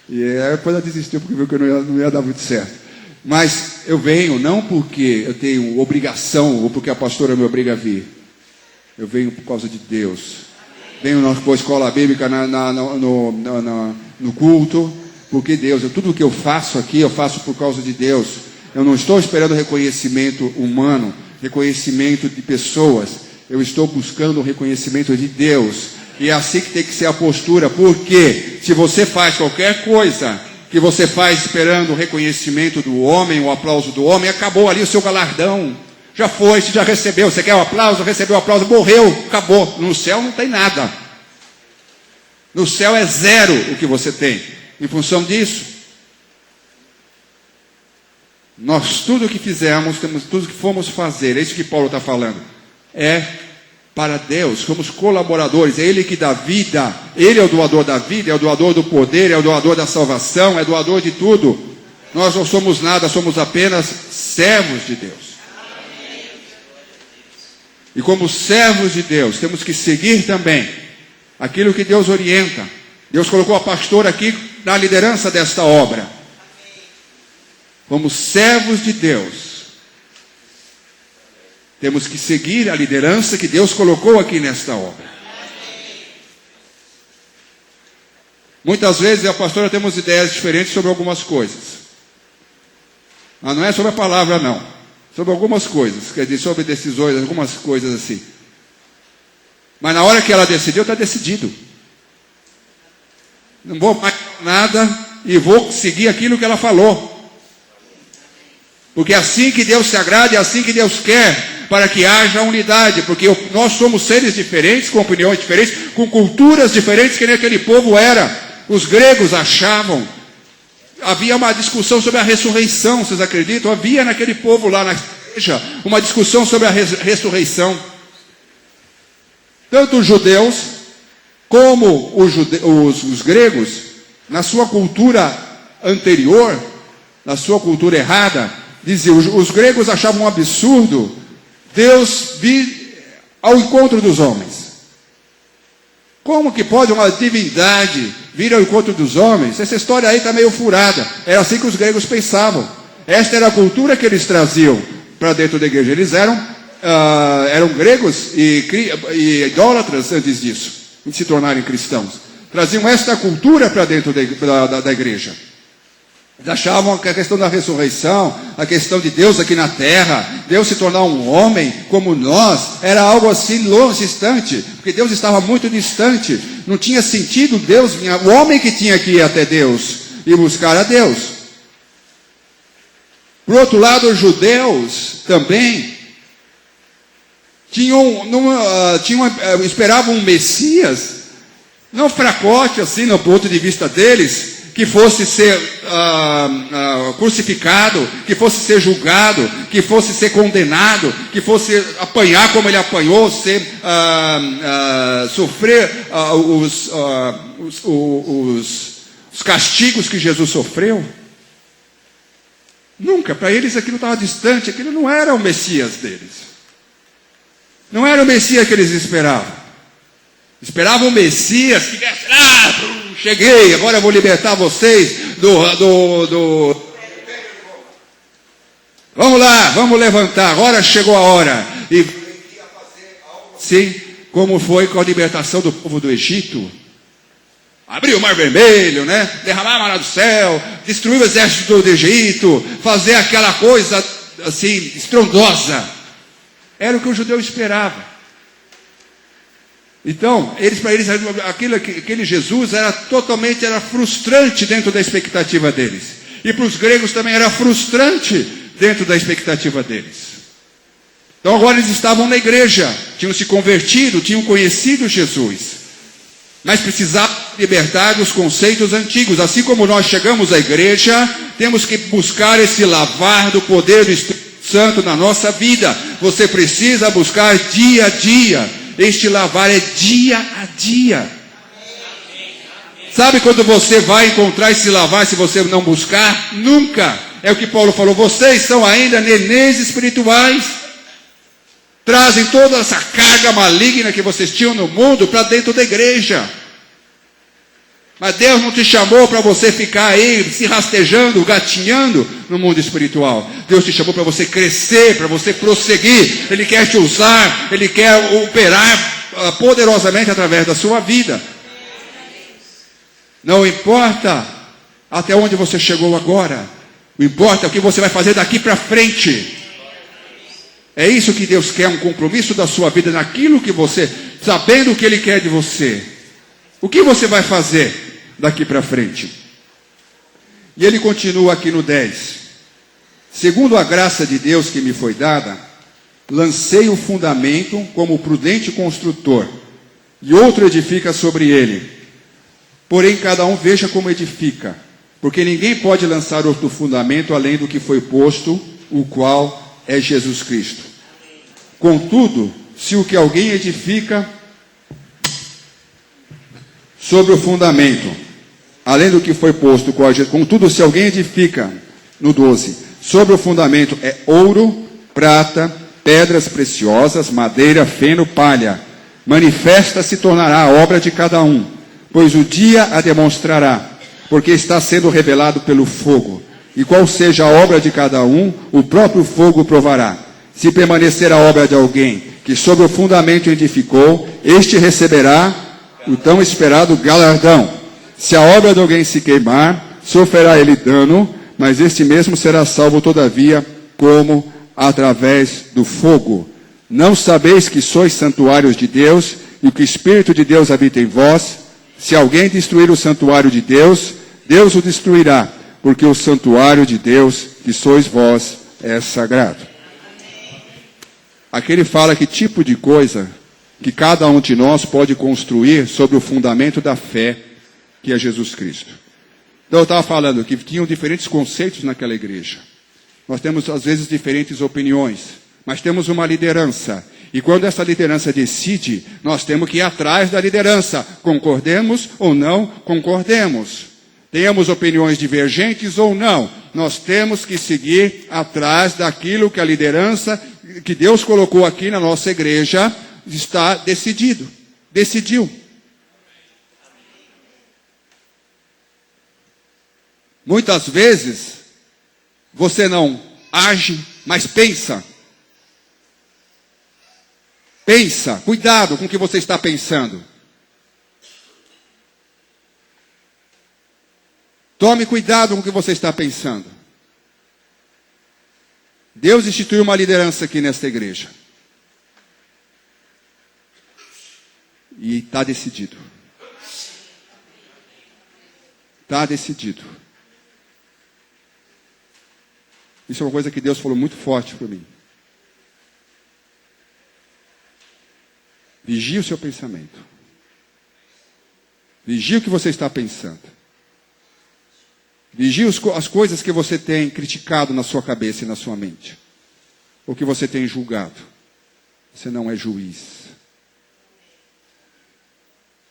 E aí depois ela desistiu, porque viu que não ia dar muito certo. Mas eu venho não porque eu tenho obrigação ou porque a pastora me obriga a vir. Eu venho por causa de Deus. Venho na escola bíblica no culto, porque Deus, tudo o que eu faço aqui, eu faço por causa de Deus. Eu não estou esperando reconhecimento humano, reconhecimento de pessoas. Eu estou buscando o reconhecimento de Deus. E é assim que tem que ser a postura, porque se você faz qualquer coisa que você faz esperando o reconhecimento do homem, o aplauso do homem, acabou ali o seu galardão. Já foi, você já recebeu. Você quer o aplauso, recebeu o aplauso, morreu, acabou. No céu não tem nada. No céu é zero o que você tem. Em função disso, nós tudo o que fizemos, tudo que fomos fazer, é isso que Paulo está falando, é para Deus, somos colaboradores, é Ele que dá vida, Ele é o doador da vida, é o doador do poder, é o doador da salvação, é o doador de tudo. Nós não somos nada, somos apenas servos de Deus. E como servos de Deus, temos que seguir também aquilo que Deus orienta. Deus colocou a pastora aqui na liderança desta obra. Como servos de Deus, temos que seguir a liderança que Deus colocou aqui nesta obra. Muitas vezes eu e a pastora temos ideias diferentes sobre algumas coisas. Mas não é sobre a palavra, não. Sobre algumas coisas, quer dizer, sobre decisões, algumas coisas assim. Mas na hora que ela decidiu, está decidido. Não vou mais nada e vou seguir aquilo que ela falou. Porque é assim que Deus se agrada, é assim que Deus quer, para que haja unidade. Porque nós somos seres diferentes, com opiniões diferentes, com culturas diferentes que nem aquele povo era. Os gregos achavam, havia uma discussão sobre a ressurreição, vocês acreditam? Havia naquele povo lá na igreja uma discussão sobre a ressurreição. Tanto os judeus como os gregos, na sua cultura anterior, na sua cultura errada, diziam, os gregos achavam um absurdo Deus vir ao encontro dos homens. Como que pode uma divindade vir ao encontro dos homens? Essa história aí está meio furada. Era assim que os gregos pensavam. Esta era a cultura que eles traziam para dentro da igreja. Eles eram gregos e idólatras antes disso, de se tornarem cristãos. Traziam esta cultura para dentro da igreja. Eles achavam que a questão da ressurreição, a questão de Deus aqui na terra, Deus se tornar um homem como nós, era algo assim longe, distante, porque Deus estava muito distante, não tinha sentido Deus, o homem que tinha que ir até Deus e buscar a Deus. Por outro lado, os judeus também esperavam um Messias, não fracote assim no ponto de vista deles, que fosse ser crucificado, que fosse ser julgado, que fosse ser condenado, que fosse apanhar como ele apanhou, sofrer os castigos que Jesus sofreu. Nunca, para eles aquilo estava distante, aquilo não era o Messias deles. Não era o Messias que eles esperavam. Esperavam o Messias que viesse cheguei, agora eu vou libertar vocês Vamos lá, vamos levantar, agora chegou a hora. E sim, como foi com a libertação do povo do Egito. Abriu o Mar Vermelho, né? Derramar a maná do céu, destruir o exército do Egito, fazer aquela coisa assim, estrondosa. Era o que o judeu esperava. Então, para eles, aquele Jesus era frustrante dentro da expectativa deles. E para os gregos também era frustrante dentro da expectativa deles. Então agora eles estavam na igreja, tinham se convertido, tinham conhecido Jesus. Mas precisavam libertar dos conceitos antigos. Assim como nós chegamos à igreja, temos que buscar esse lavar do poder do Espírito Santo na nossa vida. Você precisa buscar dia a dia. Este lavar é dia a dia. Sabe quando você vai encontrar esse lavar se você não buscar? Nunca. É o que Paulo falou. Vocês são ainda nenéns espirituais. Trazem toda essa carga maligna que vocês tinham no mundo para dentro da igreja. Mas Deus não te chamou para você ficar aí se rastejando, gatinhando no mundo espiritual. Deus te chamou para você crescer, para você prosseguir. Ele quer te usar, Ele quer operar poderosamente através da sua vida. Não importa até onde você chegou agora. O importa é o que você vai fazer daqui para frente. É isso que Deus quer, um compromisso da sua vida naquilo que você, sabendo o que Ele quer de você. O que você vai fazer daqui para frente? E ele continua aqui no 10. Segundo a graça de Deus que me foi dada, lancei o fundamento como prudente construtor, e outro edifica sobre ele. Porém, cada um veja como edifica, porque ninguém pode lançar outro fundamento além do que foi posto, o qual é Jesus Cristo. Contudo, se o que alguém edifica sobre o fundamento, além do que foi posto, qual é Jesus, contudo, se alguém edifica, no 12, sobre o fundamento é ouro, prata, pedras preciosas, madeira, feno, palha, manifesta se tornará a obra de cada um, pois o dia a demonstrará, porque está sendo revelado pelo fogo. E qual seja a obra de cada um, o próprio fogo provará. Se permanecer a obra de alguém que sobre o fundamento edificou, este receberá o tão esperado galardão. Se a obra de alguém se queimar, sofrerá ele dano, mas este mesmo será salvo todavia, como através do fogo. Não sabeis que sois santuários de Deus, e que o Espírito de Deus habita em vós? Se alguém destruir o santuário de Deus, Deus o destruirá, porque o santuário de Deus, que sois vós, é sagrado. Aqui ele fala que tipo de coisa que cada um de nós pode construir sobre o fundamento da fé, que é Jesus Cristo. Então eu estava falando que tinham diferentes conceitos naquela igreja. Nós temos às vezes diferentes opiniões, mas temos uma liderança. E quando essa liderança decide, nós temos que ir atrás da liderança. Concordemos ou não concordemos. Tenhamos opiniões divergentes ou não. Nós temos que seguir atrás daquilo que a liderança que Deus colocou aqui na nossa igreja está decidiu. Muitas vezes, você não age, mas pensa. Pensa, cuidado com o que você está pensando. Tome cuidado com o que você está pensando. Deus instituiu uma liderança aqui nesta igreja. E está decidido. Está decidido. Isso é uma coisa que Deus falou muito forte para mim. Vigie o seu pensamento. Vigie o que você está pensando. Vigie as coisas que você tem criticado na sua cabeça e na sua mente. Ou que você tem julgado. Você não é juiz.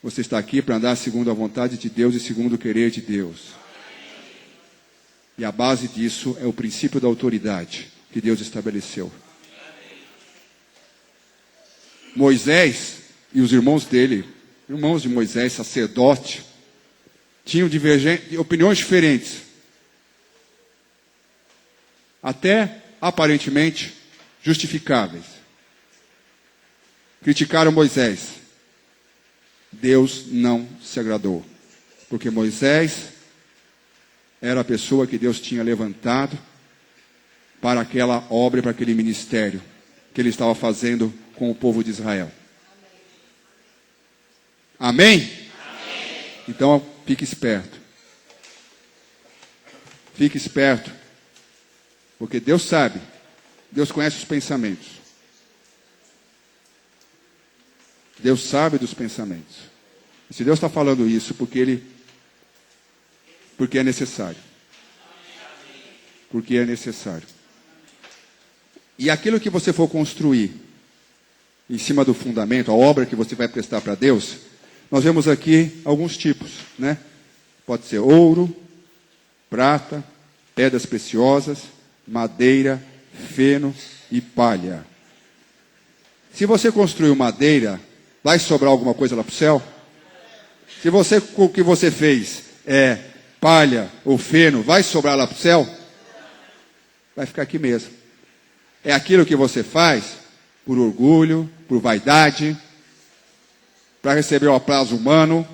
Você está aqui para andar segundo a vontade de Deus e segundo o querer de Deus. E a base disso é o princípio da autoridade que Deus estabeleceu. Moisés e os irmãos dele, irmãos de Moisés, sacerdote, tinham opiniões diferentes. Até aparentemente justificáveis. Criticaram Moisés. Deus não se agradou. Porque Moisés era a pessoa que Deus tinha levantado para aquela obra, para aquele ministério que ele estava fazendo com o povo de Israel. Amém? Amém. Então, fique esperto. Fique esperto. Porque Deus sabe. Deus conhece os pensamentos. Deus sabe dos pensamentos. E se Deus está falando isso, porque é necessário. Porque é necessário. E aquilo que você for construir em cima do fundamento, a obra que você vai prestar para Deus, nós vemos aqui alguns tipos, né? Pode ser ouro, prata, pedras preciosas, madeira, feno e palha. Se você construir madeira, vai sobrar alguma coisa lá para o céu? Se o que você fez é palha ou feno, vai sobrar lá para o céu? Vai ficar aqui mesmo. É aquilo que você faz por orgulho, por vaidade, para receber o aplauso humano,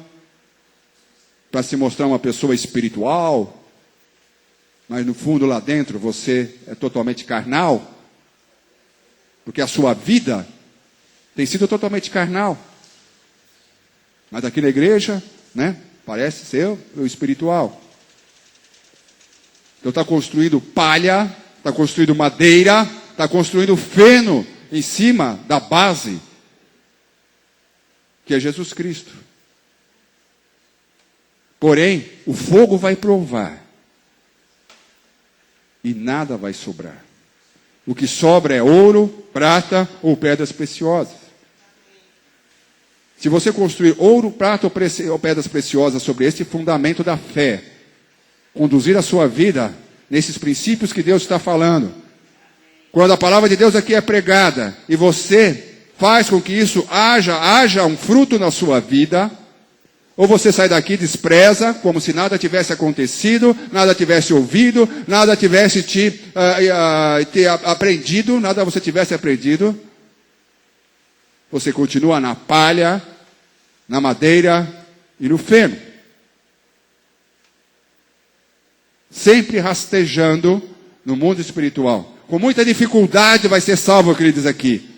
para se mostrar uma pessoa espiritual, mas no fundo lá dentro você é totalmente carnal, porque a sua vida tem sido totalmente carnal. Mas aqui na igreja, né, parece ser o espiritual. Então está construindo palha, está construindo madeira, está construindo feno em cima da base, que é Jesus Cristo. Porém, o fogo vai provar e nada vai sobrar. O que sobra é ouro, prata ou pedras preciosas. Se você construir ouro, prata ou pedras preciosas sobre esse fundamento da fé, conduzir a sua vida nesses princípios que Deus está falando, quando a palavra de Deus aqui é pregada e você faz com que isso haja um fruto na sua vida, ou você sai daqui e despreza, como se nada tivesse acontecido, nada tivesse ouvido, nada tivesse aprendido, nada você tivesse aprendido. Você continua na palha, na madeira e no feno. Sempre rastejando no mundo espiritual. Com muita dificuldade vai ser salvo, queridos, aqui.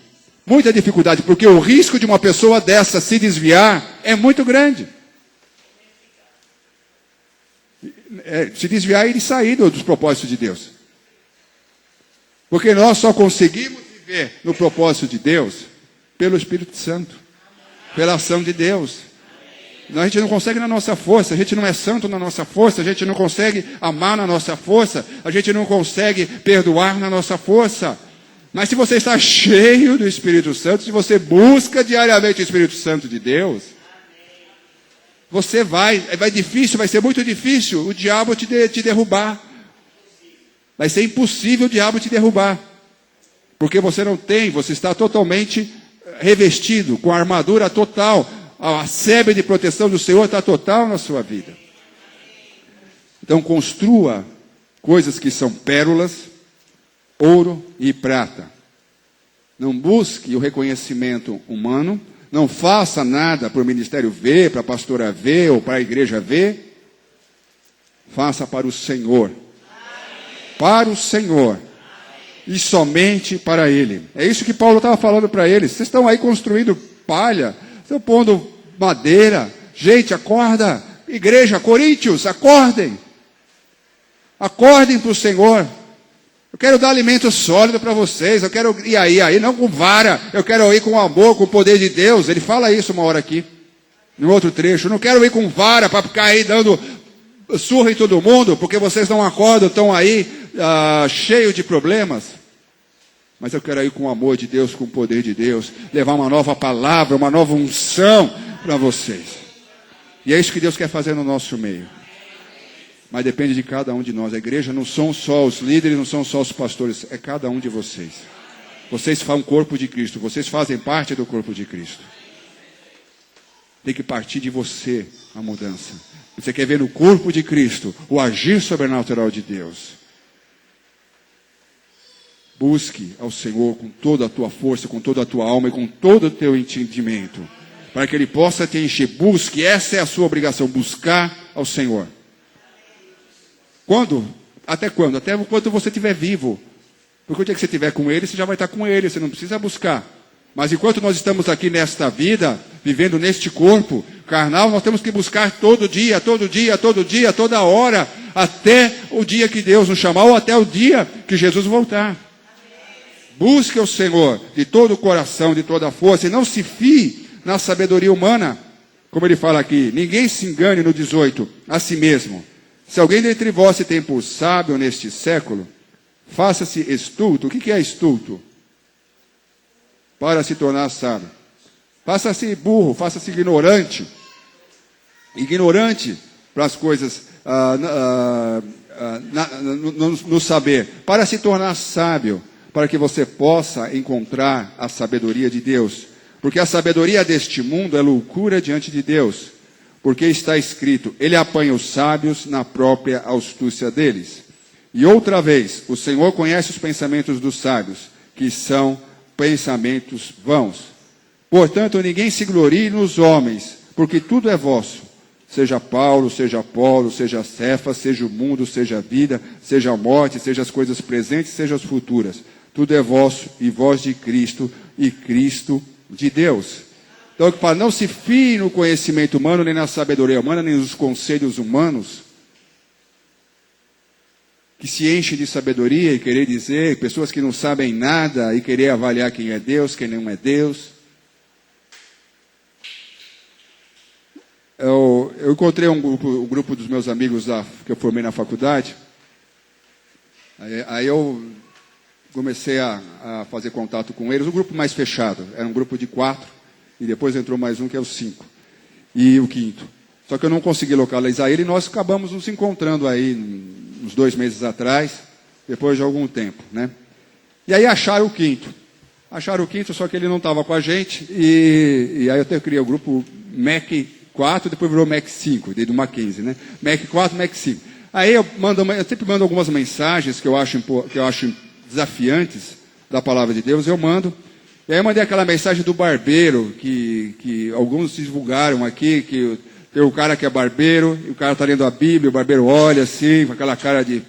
Muita dificuldade, porque o risco de uma pessoa dessa se desviar é muito grande. Se desviar e sair dos propósitos de Deus. Porque nós só conseguimos viver no propósito de Deus pelo Espírito Santo, pela ação de Deus. A gente não consegue na nossa força, a gente não é santo na nossa força, a gente não consegue amar na nossa força, a gente não consegue perdoar na nossa força. Mas se você está cheio do Espírito Santo, se você busca diariamente o Espírito Santo de Deus, você vai ser muito difícil o diabo te derrubar. Vai ser impossível o diabo te derrubar. Porque você está totalmente revestido com a armadura total. A sebe de proteção do Senhor está total na sua vida. Então construa coisas que são pérolas, ouro e prata. Não busque o reconhecimento humano. Não faça nada para o ministério ver, para a pastora ver ou para a igreja ver. Faça para o Senhor. Para o Senhor. E somente para Ele. É isso que Paulo estava falando para eles. Vocês estão aí construindo palha, estão pondo madeira. Gente, acorda. Igreja, Coríntios, acordem. Acordem para o Senhor. Eu quero dar alimento sólido para vocês. Eu quero ir aí, não com vara. Eu quero ir com amor, com o poder de Deus. Ele fala isso uma hora aqui, no outro trecho. Eu não quero ir com vara para ficar aí dando surra em todo mundo, porque vocês não acordam, estão aí cheios de problemas. Mas eu quero ir com o amor de Deus, com o poder de Deus, levar uma nova palavra, uma nova unção para vocês. E é isso que Deus quer fazer no nosso meio. Mas depende de cada um de nós. A igreja não são só os líderes, não são só os pastores, é cada um de vocês. Vocês são o corpo de Cristo, vocês fazem parte do corpo de Cristo. Tem que partir de você a mudança. Você quer ver no corpo de Cristo o agir sobrenatural de Deus. Busque ao Senhor com toda a tua força, com toda a tua alma e com todo o teu entendimento, para que Ele possa te encher. Busque, essa é a sua obrigação, buscar ao Senhor. Quando? Até quando? Até enquanto você estiver vivo. Porque o dia que você estiver com Ele, você já vai estar com Ele, você não precisa buscar. Mas enquanto nós estamos aqui nesta vida, vivendo neste corpo carnal, nós temos que buscar todo dia, toda hora, até o dia que Deus nos chamar, ou até o dia que Jesus voltar. Busque o Senhor de todo o coração, de toda a força, e não se fie na sabedoria humana. Como ele fala aqui, ninguém se engane no 18, a si mesmo. Se alguém dentre vós se tem por sábio neste século, faça-se estulto. O que é estulto? Para se tornar sábio. Faça-se burro, faça-se ignorante. Ignorante para as coisas, no saber. Para se tornar sábio, para que você possa encontrar a sabedoria de Deus. Porque a sabedoria deste mundo é loucura diante de Deus. porque está escrito, ele apanha os sábios na própria astúcia deles. E outra vez, o Senhor conhece os pensamentos dos sábios, que são pensamentos vãos. Portanto, ninguém se glorie nos homens, porque tudo é vosso. Seja Paulo, seja Apolo, seja Cefas, seja o mundo, seja a vida, seja a morte, seja as coisas presentes, seja as futuras. Tudo é vosso, e vós de Cristo, e Cristo de Deus. Então, para não se fie no conhecimento humano, nem na sabedoria humana, nem nos conselhos humanos, que se enche de sabedoria e querer dizer, pessoas que não sabem nada e querer avaliar quem é Deus, quem não é Deus. Eu encontrei um grupo dos meus amigos que eu formei na faculdade. Aí eu comecei a fazer contato com eles, um grupo mais fechado. Era um grupo de 4, e depois entrou mais um que é o 5, e o 5º. Só que eu não consegui localizar ele, e nós acabamos nos encontrando aí uns 2 meses atrás, depois de algum tempo, né? E aí acharam o 5º. Acharam o 5º, só que ele não estava com a gente, e aí eu criei o grupo MEC 4, depois virou MEC 5, do Mackenzie, né? MEC 4, MEC 5. Aí eu sempre mando algumas mensagens que eu acho desafiantes da palavra de Deus, eu mando. E aí eu mandei aquela mensagem do barbeiro, que alguns divulgaram aqui, que tem o cara que é barbeiro, e o cara está lendo a Bíblia, o barbeiro olha assim, com aquela cara de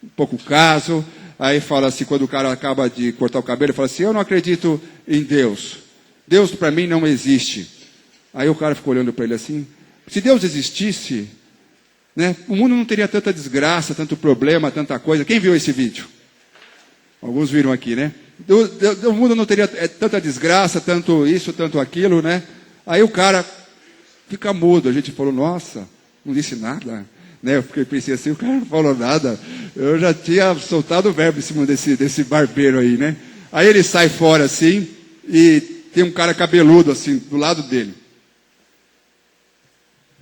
um pouco caso, aí fala assim, quando o cara acaba de cortar o cabelo, ele fala assim, eu não acredito em Deus. Deus para mim não existe. Aí o cara ficou olhando para ele assim, se Deus existisse, né, o mundo não teria tanta desgraça, tanto problema, tanta coisa. Quem viu esse vídeo? Alguns viram aqui, né? O mundo não teria tanta desgraça, tanto isso, tanto aquilo, né? Aí o cara fica mudo. A gente falou, nossa, não disse nada, né? Eu pensei assim, o cara não falou nada. Eu já tinha soltado o verbo em cima desse barbeiro aí, né? Aí ele sai fora assim, e tem um cara cabeludo assim, do lado dele.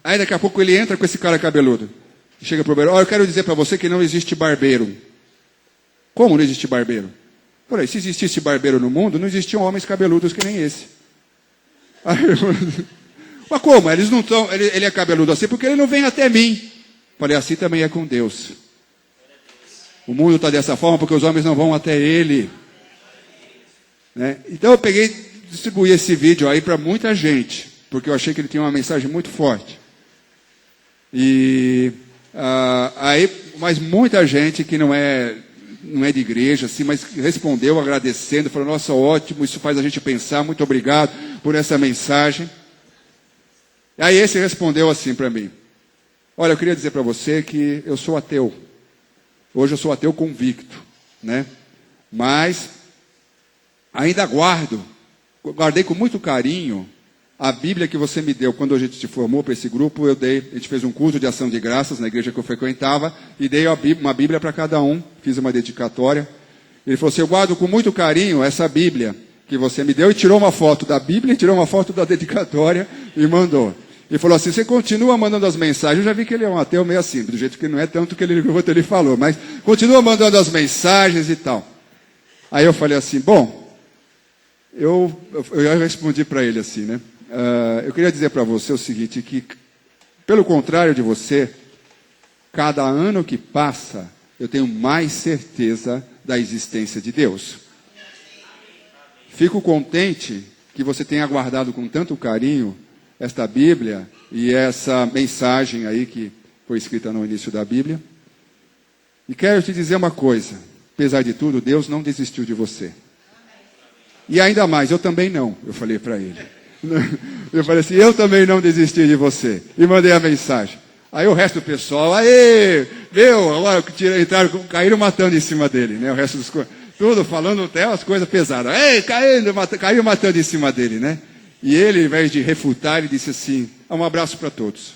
Aí daqui a pouco ele entra com esse cara cabeludo. Chega pro barbeiro, eu quero dizer para você que não existe barbeiro. Como não existe barbeiro? Falei, se existisse barbeiro no mundo, não existiam homens cabeludos que nem esse. Aí, mas como? Eles não estão, ele é cabeludo assim porque ele não vem até mim. Falei, assim também é com Deus. O mundo está dessa forma porque os homens não vão até ele. Né? Então eu distribuí esse vídeo aí para muita gente, porque eu achei que ele tinha uma mensagem muito forte. E mas muita gente que não é de igreja, assim, mas respondeu agradecendo, falou, nossa, ótimo, isso faz a gente pensar, muito obrigado por essa mensagem. Aí esse respondeu assim para mim, olha, eu queria dizer para você que eu sou ateu. Hoje eu sou ateu convicto, né? Mas ainda guardei com muito carinho a Bíblia que você me deu quando a gente se formou para esse grupo. A gente fez um culto de ação de graças na igreja que eu frequentava e dei uma Bíblia para cada um, fiz uma dedicatória. Ele falou assim, eu guardo com muito carinho essa Bíblia que você me deu, e tirou uma foto da Bíblia, tirou uma foto da dedicatória e mandou. Ele falou assim, você continua mandando as mensagens. Eu já vi que ele é um ateu meio assim, do jeito que não é tanto que ele falou, mas continua mandando as mensagens e tal. Aí eu falei assim, bom, eu respondi para ele assim, né? Eu queria dizer para você o seguinte, que pelo contrário de você, cada ano que passa, eu tenho mais certeza da existência de Deus. Fico contente que você tenha guardado com tanto carinho esta Bíblia e essa mensagem aí que foi escrita no início da Bíblia. E quero te dizer uma coisa, apesar de tudo, Deus não desistiu de você. E ainda mais, eu também não, eu falei para ele. Eu falei assim, eu também não desisti de você. E mandei a mensagem. Aí o resto do pessoal, agora caíram matando em cima dele, né? O resto dos tudo falando até as coisas pesadas. Caíram matando em cima dele, né? E ele, ao invés de refutar, ele disse assim, um abraço para todos.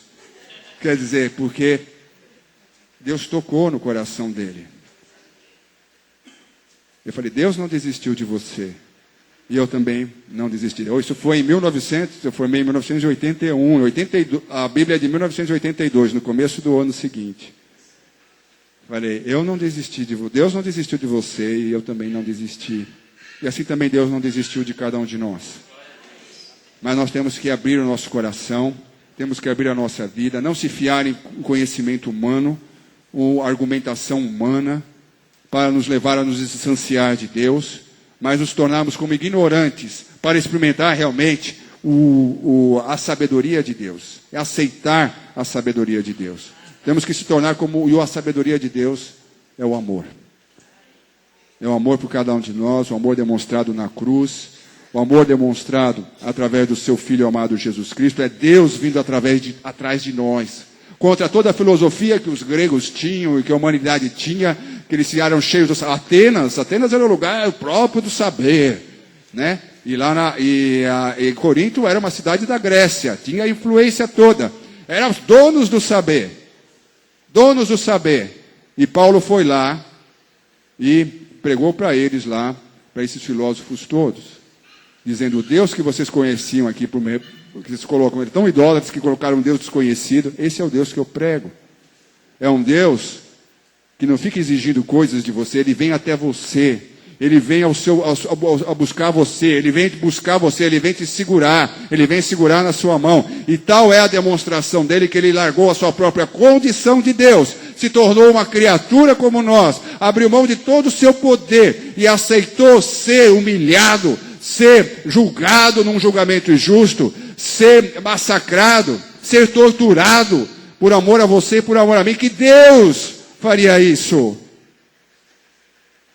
Quer dizer, porque Deus tocou no coração dele. Eu falei, Deus não desistiu de você. E eu também não desisti. Isso foi eu formei em 1981, 82, a Bíblia é de 1982, no começo do ano seguinte. Falei, Deus não desistiu de você e eu também não desisti. E assim também Deus não desistiu de cada um de nós. Mas nós temos que abrir o nosso coração temos que abrir a nossa vida, não se fiar em conhecimento humano ou argumentação humana para nos levar a nos distanciar de Deus, mas nos tornarmos como ignorantes para experimentar realmente a sabedoria de Deus, é aceitar a sabedoria de Deus. Temos que se tornar como, e a sabedoria de Deus é o amor. É o amor por cada um de nós, o amor demonstrado na cruz, o amor demonstrado através do seu Filho amado Jesus Cristo. É Deus vindo atrás de nós. Contra toda a filosofia que os gregos tinham e que a humanidade tinha, que eles eram cheios de Atenas era o lugar próprio do saber, né? E Corinto era uma cidade da Grécia, tinha a influência toda. Eram os donos do saber. Donos do saber. E Paulo foi lá e pregou para eles lá, para esses filósofos todos, dizendo: o Deus que vocês conheciam aqui, que vocês colocam, tão idólatras que colocaram um Deus desconhecido, esse é o Deus que eu prego. É um Deus que não fica exigindo coisas de você, ele vem até você, ele vem a buscar você, ele vem buscar você, ele vem te segurar, ele vem segurar na sua mão. E tal é a demonstração dele, que ele largou a sua própria condição de Deus, se tornou uma criatura como nós, abriu mão de todo o seu poder e aceitou ser humilhado, ser julgado num julgamento injusto, ser massacrado, ser torturado por amor a você e por amor a mim. Que Deus faria isso?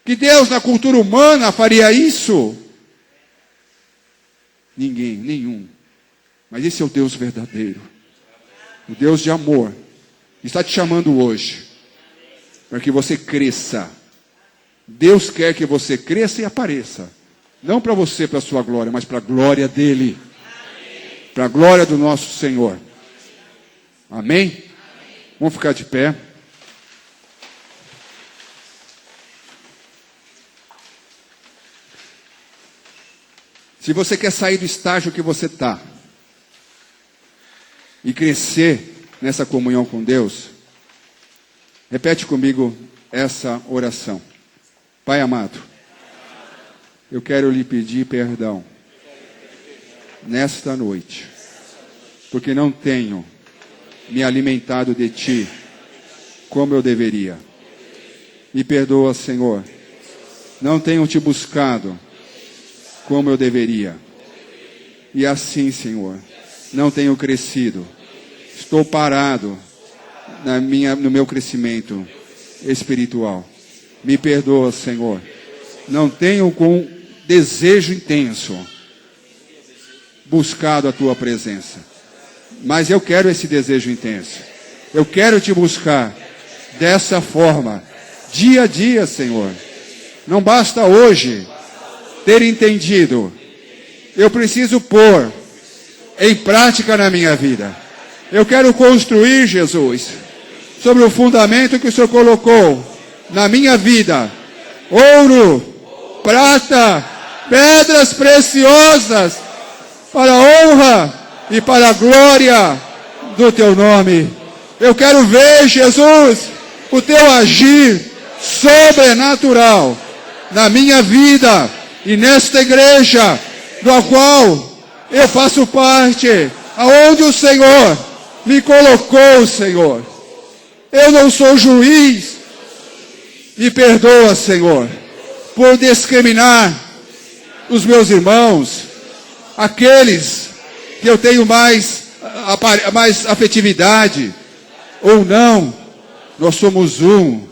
Que Deus na cultura humana faria isso? Ninguém, nenhum. Mas esse é o Deus verdadeiro, o Deus de amor. Está te chamando hoje para que você cresça. Deus quer que você cresça e apareça. Não para você, para a sua glória, mas para a glória dele. Para a glória do nosso Senhor. Amém? Vamos ficar de pé. Se você quer sair do estágio que você está e crescer nessa comunhão com Deus, repete comigo essa oração. Pai amado, eu quero lhe pedir perdão nesta noite, porque não tenho me alimentado de Ti como eu deveria. Me perdoa, Senhor, não tenho Te buscado como eu deveria. E assim, Senhor, não tenho crescido. Estou parado no meu crescimento espiritual. Me perdoa, Senhor. Não tenho com desejo intenso buscado a Tua presença. Mas eu quero esse desejo intenso. Eu quero Te buscar dessa forma, dia a dia, Senhor. Não basta hoje ter entendido. Eu preciso pôr em prática na minha vida. Eu quero construir, Jesus, sobre o fundamento que o Senhor colocou na minha vida: ouro, prata, pedras preciosas, para a honra e para a glória do Teu nome. Eu quero ver, Jesus, o Teu agir sobrenatural na minha vida e nesta igreja, da qual eu faço parte, aonde o Senhor me colocou, Senhor. Eu não sou juiz. Me perdoa, Senhor, por discriminar os meus irmãos, aqueles que eu tenho mais afetividade, ou não. Nós somos um.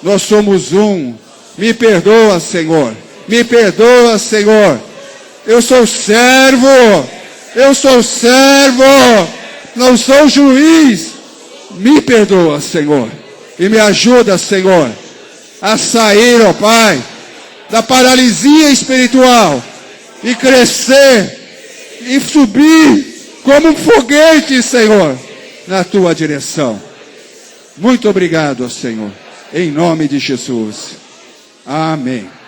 Nós somos um. Me perdoa, Senhor. Me perdoa, Senhor. Eu sou servo. Eu sou servo. Não sou juiz. Me perdoa, Senhor. E me ajuda, Senhor, a sair, ó Pai, da paralisia espiritual e crescer e subir como um foguete, Senhor, na Tua direção. Muito obrigado, Senhor. Em nome de Jesus. Amém.